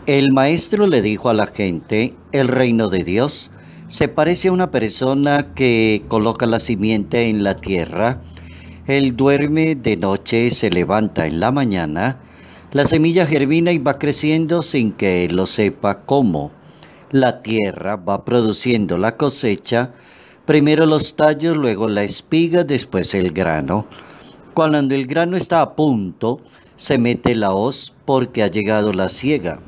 El maestro le dijo a la gente, el reino de Dios se parece a una persona que coloca la simiente en la tierra. Él duerme de noche, se levanta en la mañana, la semilla germina y va creciendo sin que él lo sepa cómo. La tierra va produciendo la cosecha, primero los tallos, luego la espiga, después el grano. Cuando el grano está a punto, se mete la hoz porque ha llegado la siega.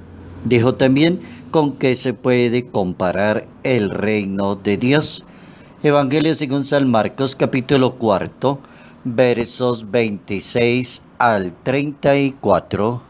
Dijo también con qué se puede comparar el reino de Dios. Evangelio según San Marcos, capítulo 4, versos 26 al 34.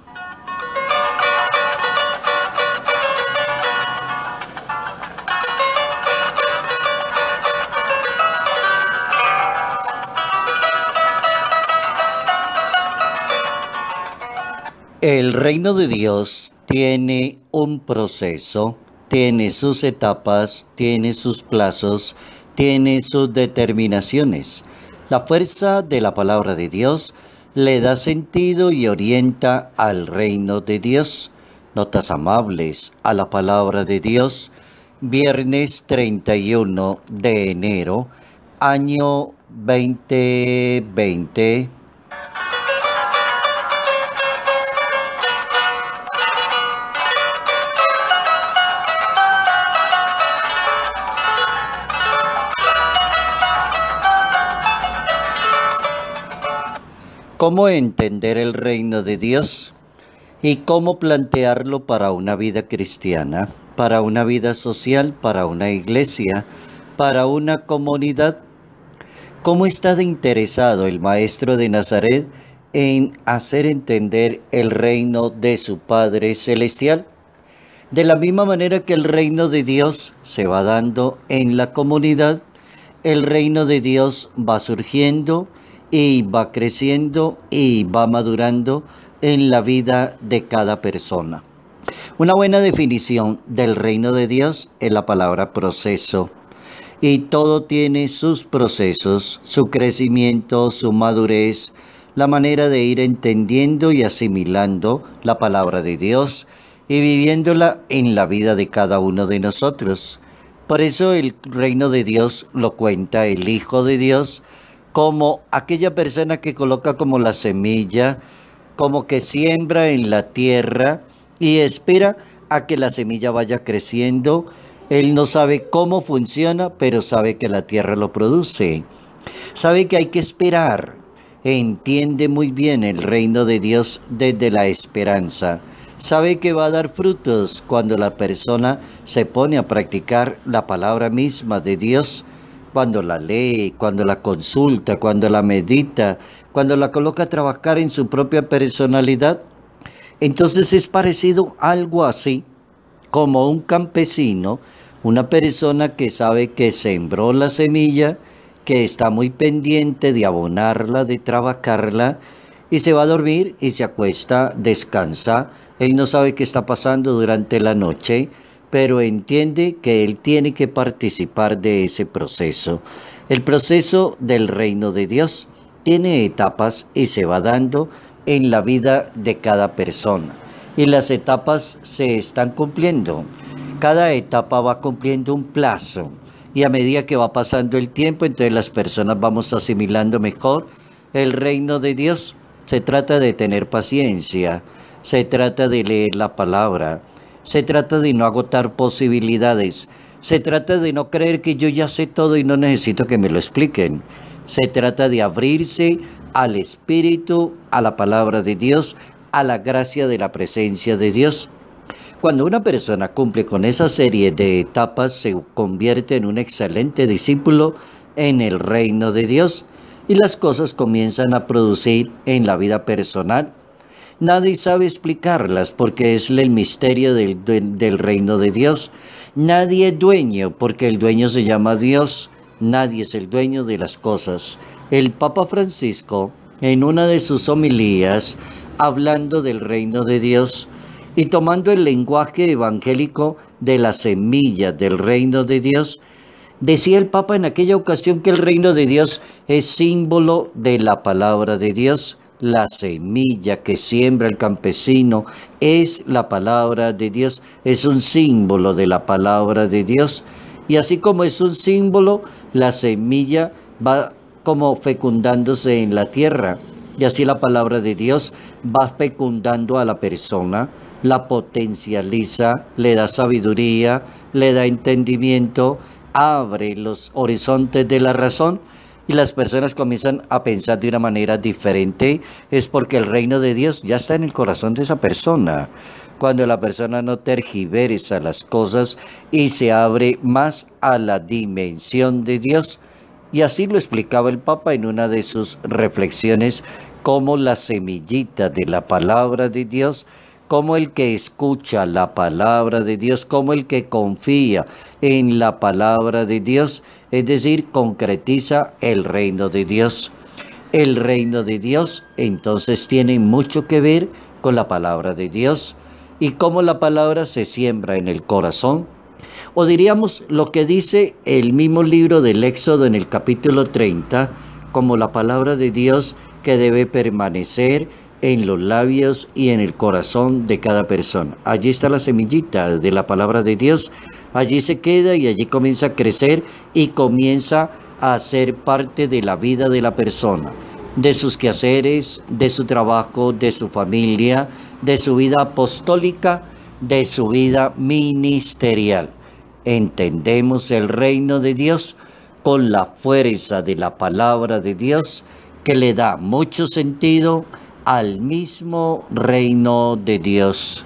El reino de Dios tiene un proceso, tiene sus etapas, tiene sus plazos, tiene sus determinaciones. La fuerza de la palabra de Dios le da sentido y orienta al reino de Dios. Notas amables a la palabra de Dios. Viernes 31 de enero, año 2020. ¿Cómo entender el reino de Dios y cómo plantearlo para una vida cristiana, para una vida social, para una iglesia, para una comunidad? ¿Cómo está de interesado el Maestro de Nazaret en hacer entender el reino de su Padre Celestial? De la misma manera que el reino de Dios se va dando en la comunidad, el reino de Dios va surgiendo y va creciendo y va madurando en la vida de cada persona. Una buena definición del reino de Dios es la palabra proceso. Y todo tiene sus procesos, su crecimiento, su madurez, la manera de ir entendiendo y asimilando la palabra de Dios y viviéndola en la vida de cada uno de nosotros. Por eso el reino de Dios lo cuenta el Hijo de Dios como aquella persona que coloca como la semilla, como que siembra en la tierra y espera a que la semilla vaya creciendo. Él no sabe cómo funciona, pero sabe que la tierra lo produce. Sabe que hay que esperar. Entiende muy bien el reino de Dios desde la esperanza. Sabe que va a dar frutos cuando la persona se pone a practicar la palabra misma de Dios, cuando la lee, cuando la consulta, cuando la medita, cuando la coloca a trabajar en su propia personalidad. Entonces es parecido algo así como un campesino, una persona que sabe que sembró la semilla, que está muy pendiente de abonarla, de trabajarla, y se va a dormir y se acuesta, descansa. Él no sabe qué está pasando durante la noche, pero entiende que él tiene que participar de ese proceso. El proceso del reino de Dios tiene etapas y se va dando en la vida de cada persona. Y las etapas se están cumpliendo. Cada etapa va cumpliendo un plazo. Y a medida que va pasando el tiempo, entonces las personas vamos asimilando mejor el reino de Dios. Se trata de tener paciencia, se trata de leer la palabra, se trata de no agotar posibilidades, se trata de no creer que yo ya sé todo y no necesito que me lo expliquen. Se trata de abrirse al Espíritu, a la palabra de Dios, a la gracia de la presencia de Dios. Cuando una persona cumple con esa serie de etapas, se convierte en un excelente discípulo en el reino de Dios y las cosas comienzan a producir en la vida personal. Nadie sabe explicarlas porque es el misterio del reino de Dios. Nadie es dueño porque el dueño se llama Dios. Nadie es el dueño de las cosas. El Papa Francisco, en una de sus homilías, hablando del reino de Dios y tomando el lenguaje evangélico de la semilla del reino de Dios, decía el Papa en aquella ocasión que el reino de Dios es símbolo de la palabra de Dios, la semilla que siembra el campesino es la palabra de Dios, es un símbolo de la palabra de Dios. Y así como es un símbolo, la semilla va como fecundándose en la tierra. Y así la palabra de Dios va fecundando a la persona, la potencializa, le da sabiduría, le da entendimiento, abre los horizontes de la razón y las personas comienzan a pensar de una manera diferente. Es porque el reino de Dios ya está en el corazón de esa persona. Cuando la persona no tergiversa las cosas y se abre más a la dimensión de Dios. Y así lo explicaba el Papa en una de sus reflexiones, como la semillita de la palabra de Dios, como el que escucha la palabra de Dios, como el que confía en la palabra de Dios, es decir, concretiza el reino de Dios. El reino de Dios entonces tiene mucho que ver con la palabra de Dios y cómo la palabra se siembra en el corazón. O diríamos lo que dice el mismo libro del Éxodo en el capítulo 30, como la palabra de Dios que debe permanecer en los labios y en el corazón de cada persona. Allí está la semillita de la palabra de Dios, allí se queda y allí comienza a crecer y comienza a ser parte de la vida de la persona, de sus quehaceres, de su trabajo, de su familia, de su vida apostólica, de su vida ministerial. Entendemos el reino de Dios con la fuerza de la palabra de Dios que le da mucho sentido al mismo reino de Dios.